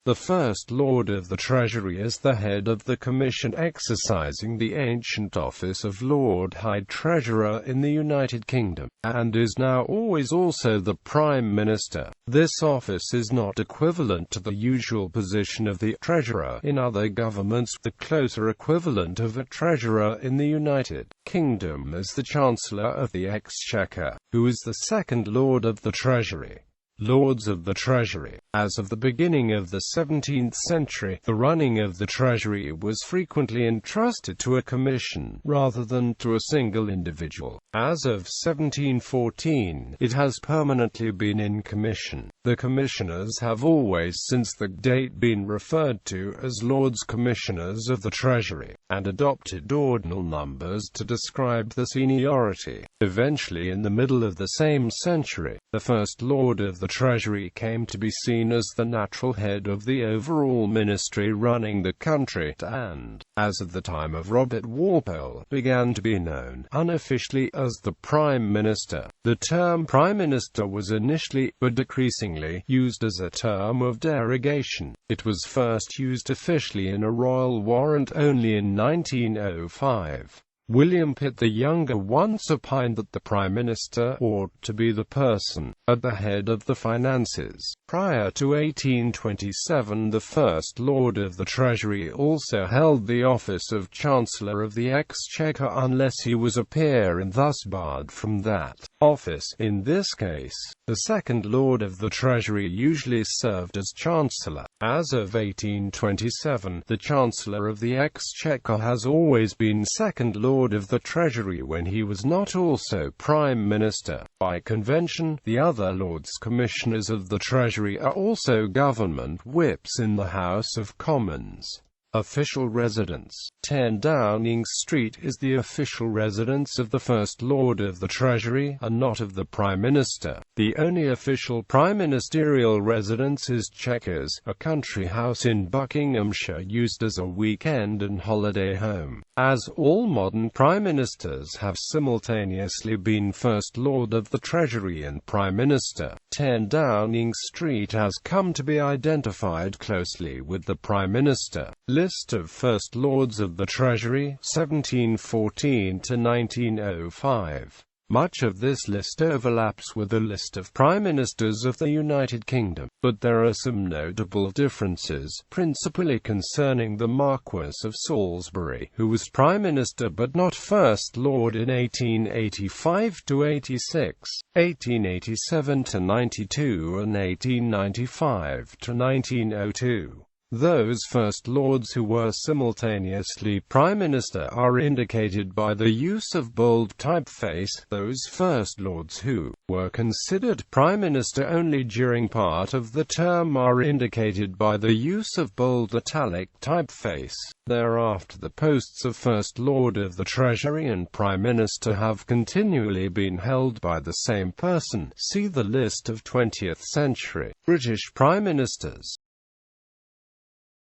The First Lord of the Treasury is the head of the Commission exercising the ancient office of Lord High Treasurer in the United Kingdom, and is now always also the Prime Minister. This office is not equivalent to the usual position of the Treasurer in other governments. The closer equivalent of a Treasurer in the United Kingdom is the Chancellor of the Exchequer, who is the second Lord of the Treasury. Lords of the Treasury. As of the beginning of the 17th century, the running of the Treasury was frequently entrusted to a commission, rather than to a single individual. As of 1714, it has permanently been in commission. The commissioners have always since that date been referred to as Lords Commissioners of the Treasury, and adopted ordinal numbers to describe the seniority. Eventually, in the middle of the same century, the First Lord of the Treasury came to be seen as the natural head of the overall ministry running the country, and, as of the time of Robert Walpole, began to be known, unofficially, as the Prime Minister. The term Prime Minister was initially, but decreasingly, used as a term of derogation. It was first used officially in a royal warrant only in 1905. William Pitt the Younger once opined that the Prime Minister ought to be the person at the head of the finances. Prior to 1827, the First Lord of the Treasury also held the office of Chancellor of the Exchequer unless he was a peer and thus barred from that office. In this case, the second Lord of the Treasury usually served as Chancellor. As of 1827, the Chancellor of the Exchequer has always been second Lord of the Treasury when he was not also Prime Minister. By convention, the other Lords Commissioners of the Treasury are also government whips in the House of Commons. Official residence. 10 Downing Street is the official residence of the First Lord of the Treasury, and not of the Prime Minister. The only official prime ministerial residence is Chequers, a country house in Buckinghamshire used as a weekend and holiday home. As all modern prime ministers have simultaneously been First Lord of the Treasury and Prime Minister, 10 Downing Street has come to be identified closely with the Prime Minister. List of First Lords of the Treasury, 1714 to 1905. Much of this list overlaps with the list of Prime Ministers of the United Kingdom, but there are some notable differences, principally concerning the Marquess of Salisbury, who was Prime Minister but not First Lord in 1885 to 86, 1887 to 92 and 1895 to 1902. Those First Lords who were simultaneously Prime Minister are indicated by the use of bold typeface. Those First Lords who were considered Prime Minister only during part of the term are indicated by the use of bold italic typeface. Thereafter, the posts of First Lord of the Treasury and Prime Minister have continually been held by the same person. See the list of 20th century British Prime Ministers.